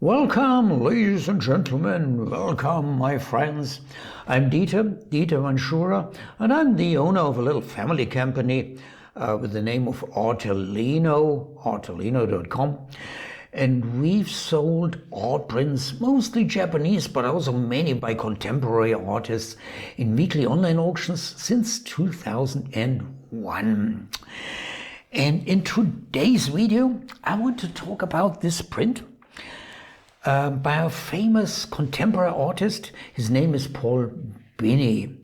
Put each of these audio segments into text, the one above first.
Welcome, ladies and gentlemen. Welcome, my friends. I'm Dieter Van Schurer, and I'm the owner of a little family company with the name of artelino.com. And we've sold art prints, mostly Japanese, but also many by contemporary artists in weekly online auctions since 2001. And in today's video, I want to talk about this print by a famous contemporary artist. His name is Paul Binnie.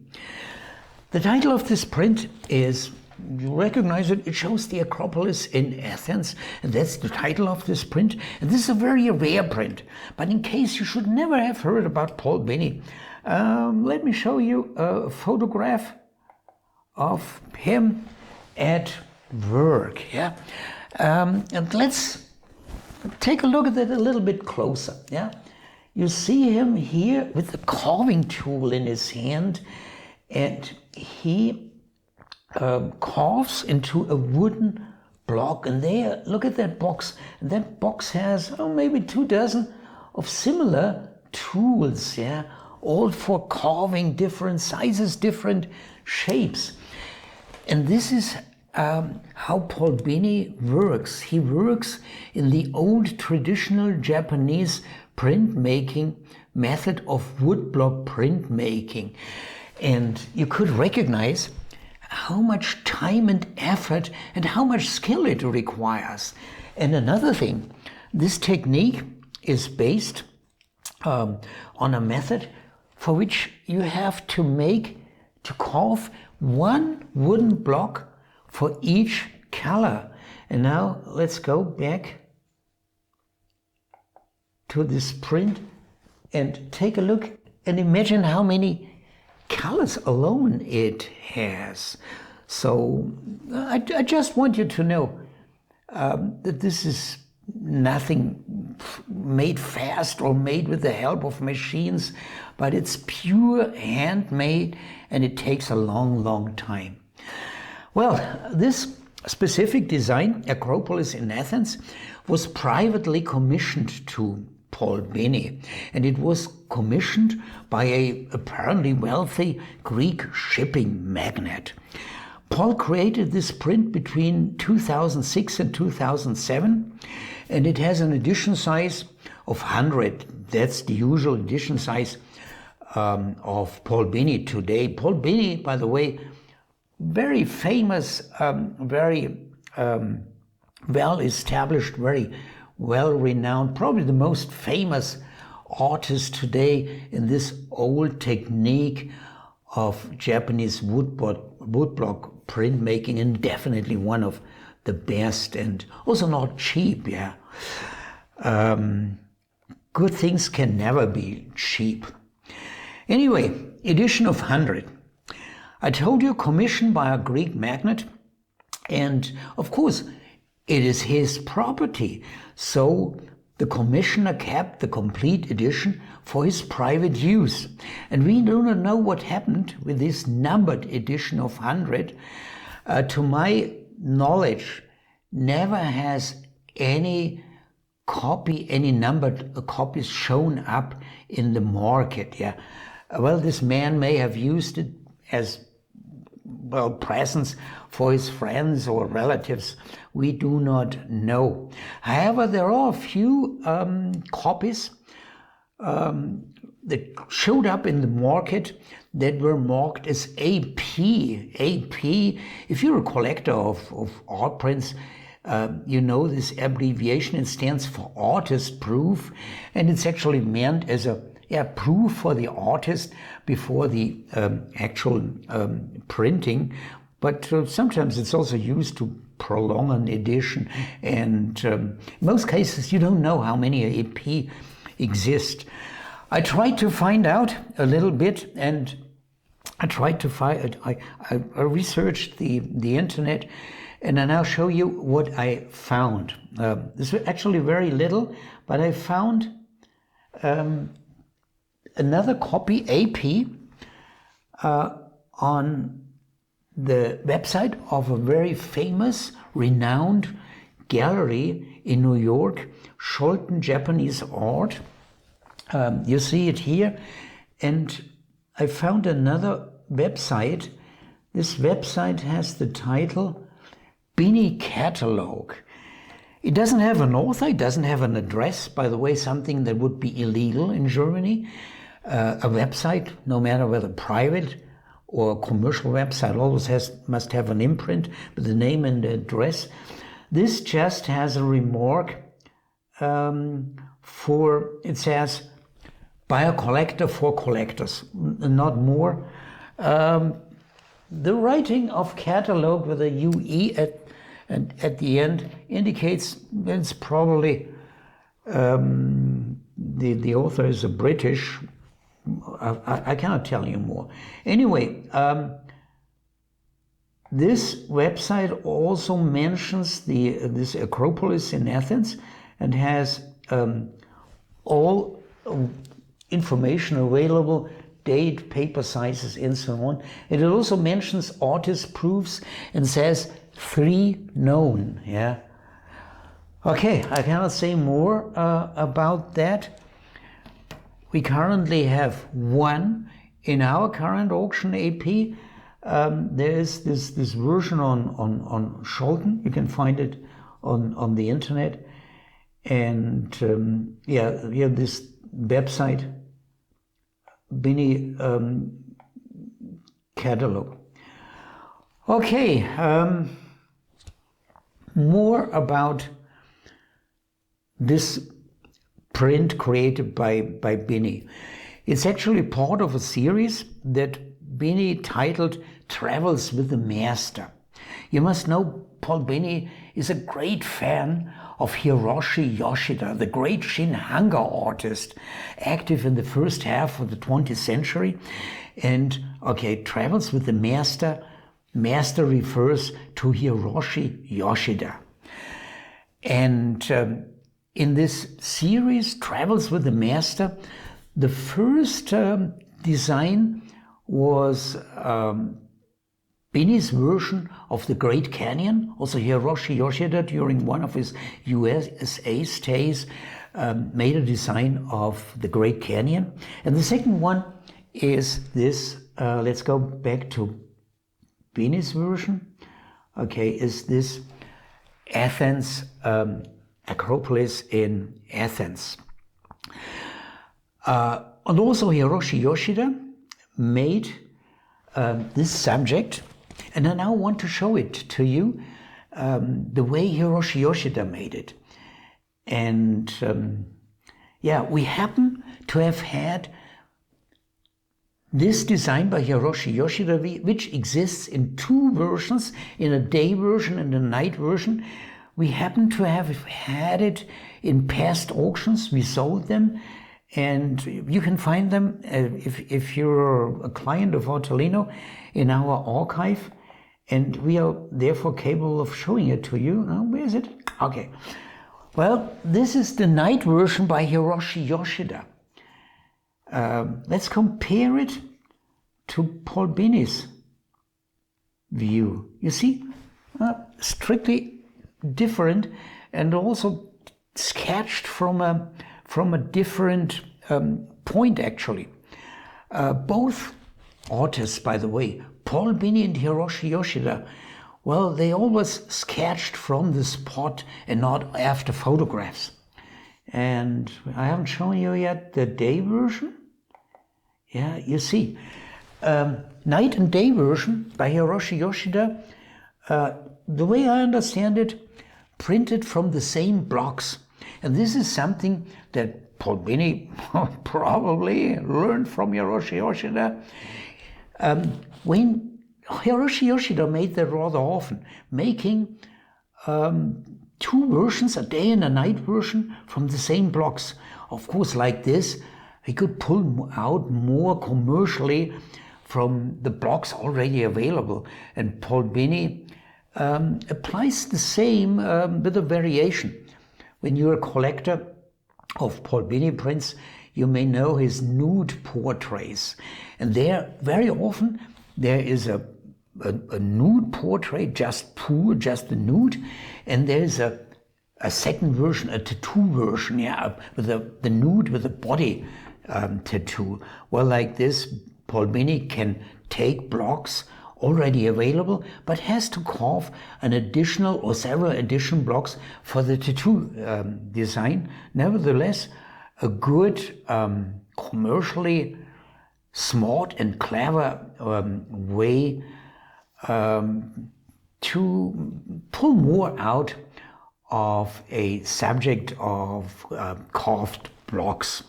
The title of this print is, you recognize it, it shows the Acropolis in Athens, and that's the title of this print. And this is a very rare print, but in case you should never have heard about Paul Binnie, let me show you a photograph of him at work. And let's take a look at it a little bit closer. You see him here with the carving tool in his hand, and he carves into a wooden block. And there, look at that box. And that box has maybe 2 dozen of similar tools, all for carving, different sizes, different shapes. And this is how Paul Binnie works. He works in the old traditional Japanese printmaking method of woodblock printmaking. And you could recognize how much time and effort and how much skill it requires. And another thing, this technique is based on a method for which you have to carve one wooden block for each color. And now let's go back to this print and take a look and imagine how many colors alone it has. So I just want you to know that this is nothing made fast or made with the help of machines, but it's pure handmade, and it takes a long time. Well, this specific design, Acropolis in Athens, was privately commissioned to Paul Binnie, and it was commissioned by a apparently wealthy Greek shipping magnate. Paul created this print between 2006 and 2007, and it has an edition size of 100. That's the usual edition size of Paul Binnie today. Paul Binnie, by the way, very famous, very well established, very well renowned, probably the most famous artist today in this old technique of Japanese woodblock printmaking, and definitely one of the best, and also not cheap. Good things can never be cheap. Anyway, edition of 100. I told you, commissioned by a Greek magnate, and of course it is his property, so the commissioner kept the complete edition for his private use. And we do not know what happened with this numbered edition of 100. To my knowledge, never has any numbered copies shown up in the market. Well, this man may have used it as presents for his friends or relatives. We do not know. However, there are a few copies that showed up in the market that were marked as AP. If you're a collector of art prints, you know this abbreviation. It stands for artist proof, and it's actually meant as a proof for the artist before the actual printing. But sometimes it's also used to prolong an edition, and in most cases you don't know how many AP exist. I tried to find out a little bit, and I researched the internet, and I now show you what I found. This was actually very little, but I found another copy, AP, on the website of a very famous, renowned gallery in New York, Scholten Japanese Art. You see it here. And I found another website. This website has the title Binnie Catalog. It doesn't have an author, it doesn't have an address, by the way, something that would be illegal in Germany. A website, no matter whether private or a commercial website, always must have an imprint with the name and the address. This just has a remark it says, by a collector for collectors, not more. The writing of catalog with a UE at the end indicates that it's probably the author is a British. I cannot tell you more. Anyway, this website also mentions this Acropolis in Athens and has all information available, date, paper sizes, and so on. And it also mentions artist proofs and says 3 known. Yeah. Okay, I cannot say more about that. We currently have 1 in our current auction AP. There is this version on Scholten. You can find it on the internet. And yeah, we have this website, Binnie Catalog. Okay, more about this print created by Binnie. It's actually part of a series that Binnie titled Travels with the Master. You must know Paul Binnie is a great fan of Hiroshi Yoshida, the great Shin-hanga artist, active in the first half of the 20th century. And okay, Travels with the Master. Master refers to Hiroshi Yoshida. And in this series, Travels with the Master, the first design was Binnie's version of the Great Canyon. Also Hiroshi Yoshida, during one of his USA stays, made a design of the Great Canyon. And the second one is this, let's go back to Binnie's version. Okay, is this Athens, Acropolis in Athens. And also Hiroshi Yoshida made this subject, and I now want to show it to you, the way Hiroshi Yoshida made it. And yeah, we happen to have had this design by Hiroshi Yoshida, which exists in 2 versions, in a day version and a night version. We happen to have had it in past auctions. We sold them, and you can find them if you're a client of Artelino in our archive, and we are therefore capable of showing it to you. Where is it? Okay. Well, this is the night version by Hiroshi Yoshida. Let's compare it to Paul Binnie's view. You see, strictly different, and also sketched from a different point, actually. Both artists, by the way, Paul Binnie and Hiroshi Yoshida, well, they always sketched from the spot and not after photographs. And I haven't shown you yet the day version. Yeah, you see. Night and day version by Hiroshi Yoshida, the way I understand it, printed from the same blocks. And this is something that Paul Binnie probably learned from Hiroshi Yoshida. When Hiroshi Yoshida made that rather often, making 2 versions, a day and a night version, from the same blocks. Of course, like this, he could pull out more commercially from the blocks already available. And Paul Binnie applies the same with a variation. When you're a collector of Paul Binnie prints, you may know his nude portraits. And there, very often, there is a nude portrait, just the nude, and there's a a second version, a tattoo version, yeah, with the nude with the body tattoo. Well, like this, Paul Binnie can take blocks already available, but has to carve an additional or several additional blocks for the tattoo design. Nevertheless, a good commercially smart and clever way to pull more out of a subject of carved blocks.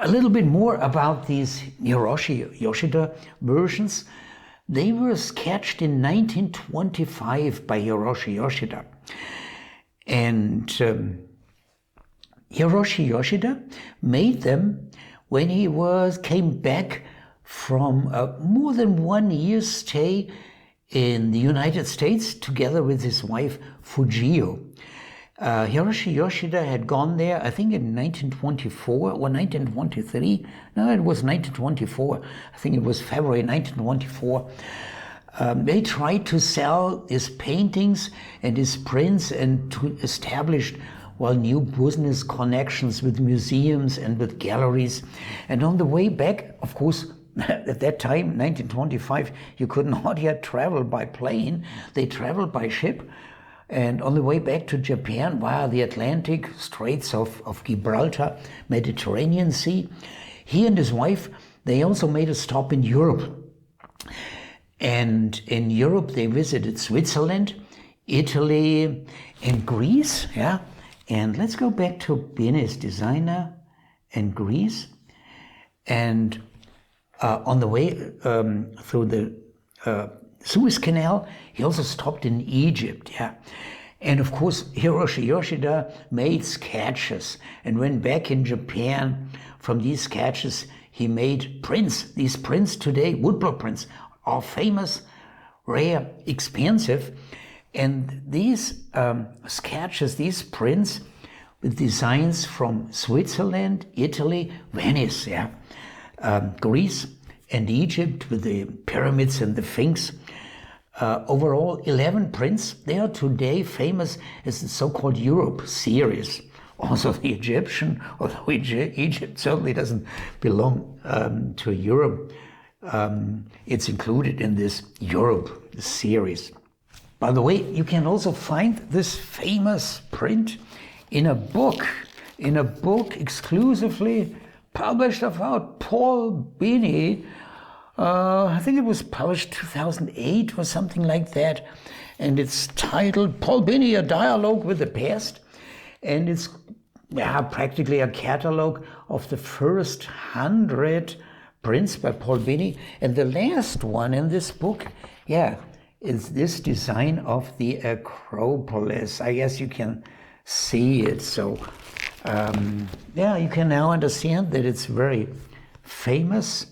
A little bit more about these Hiroshi Yoshida versions. They were sketched in 1925 by Hiroshi Yoshida. And Hiroshi Yoshida made them when he came back from a more than 1 year's stay in the United States together with his wife Fujio. Hiroshi Yoshida had gone there, I think in 1924 or 1923. No, it was 1924. I think it was February 1924. They tried to sell his paintings and his prints and to establish new business connections with museums and with galleries. And on the way back, of course, at that time, 1925, you could not yet travel by plane. They traveled by ship. And on the way back to Japan via the Atlantic, Straits of Gibraltar, Mediterranean Sea, he and his wife, they also made a stop in Europe. And in Europe, they visited Switzerland, Italy, and Greece. Yeah. And let's go back to Binnie's designer in Greece. And on the way through the Suez Canal, he also stopped in Egypt, yeah. And of course, Hiroshi Yoshida made sketches and went back in Japan. From these sketches, he made prints. These prints today, woodblock prints, are famous, rare, expensive. And these sketches, these prints with designs from Switzerland, Italy, Venice, yeah, Greece, and Egypt with the pyramids and the Sphinx. Overall, 11 prints. They are today famous as the so-called Europe series. Also the Egyptian, although Egypt certainly doesn't belong to Europe, it's included in this Europe series. By the way, you can also find this famous print in a book exclusively published about Paul Binnie. I think it was published 2008 or something like that. And it's titled Paul Binnie, A Dialogue with the Past. And it's practically a catalog of the first 100 prints by Paul Binnie. And the last one in this book, is this design of the Acropolis. I guess you can see it. So, you can now understand that it's very famous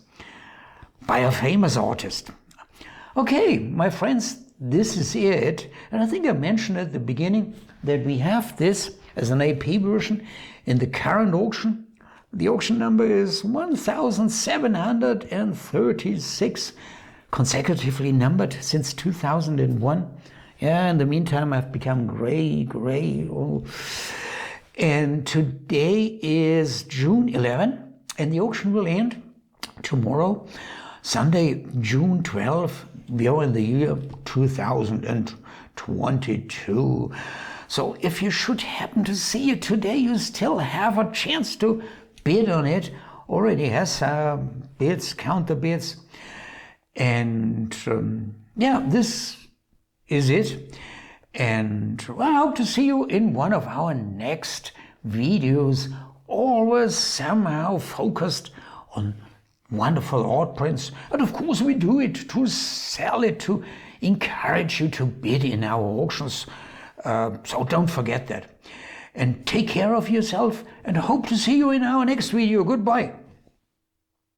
by a famous artist. Okay, my friends, this is it. And I think I mentioned at the beginning that we have this as an AP version in the current auction. The auction number is 1,736, consecutively numbered since 2001. In the meantime, I've become gray. Oh. And today is June 11, and the auction will end tomorrow, Sunday, June 12th. We are in the year 2022. So if you should happen to see it today, you still have a chance to bid on it. Already has bids, counter bids. And this is it. And I hope to see you in one of our next videos, always somehow focused on wonderful art prints. And of course we do it to sell it, to encourage you to bid in our auctions. So don't forget that. And take care of yourself, and hope to see you in our next video. Goodbye.